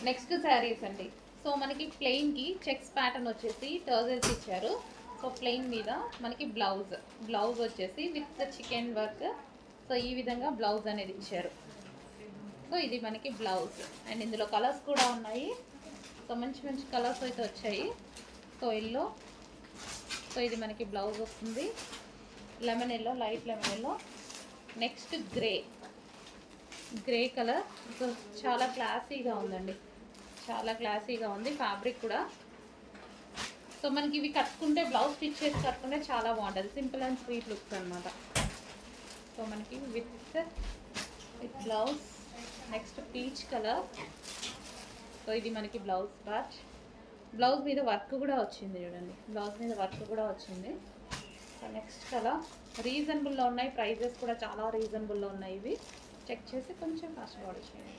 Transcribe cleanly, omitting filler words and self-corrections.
Next saris అండి. So మనకి ప్లెయిన్కి checks pattern వచ్చేసి టర్జల్స్ ఇచ్చారు. సో ప్లెయిన్ మీద మనకి బ్లౌజ్ వచ్చేసి విత్ చికెన్ వర్క్. సో ఈ విధంగా బ్లౌజ్ అనేది ఇచ్చారు. సో ఇది మనకి బ్లౌజ్ అండ్ ఇందులో కలర్స్ కూడా ఉన్నాయి. సో మంచి మంచి కలర్స్ అయితే వచ్చాయి. సో ఎల్లో, సో ఇది మనకి బ్లౌజ్ వస్తుంది. Lemon yellow, light lemon yellow. Next grey colour. So చాలా క్లాసీగా ఉందండి, చాలా క్లాసీగా ఉంది ఫ్యాబ్రిక్ కూడా. సో మనకి ఇవి కట్టుకుంటే బ్లౌజ్ స్టిచ్ చేసి కట్టుకుంటే చాలా బాగుంటుంది. సింపుల్ అండ్ స్వీట్ లుక్స్ అనమాట. సో మనకి with blouse. Next peach colour. So ఇది మనకి బ్లౌజ్ పార్ట్. బ్లౌజ్ మీద వర్క్ కూడా వచ్చింది చూడండి, బ్లౌజ్ మీద వర్క్ కూడా వచ్చింది. సో నెక్స్ట్ కలర్ రీజనబుల్లో ఉన్నాయి, ప్రైజెస్ కూడా చాలా రీజనబుల్లో ఉన్నాయి. ఇవి చెక్ చేసి కొంచెం కష్టపడి చేయండి.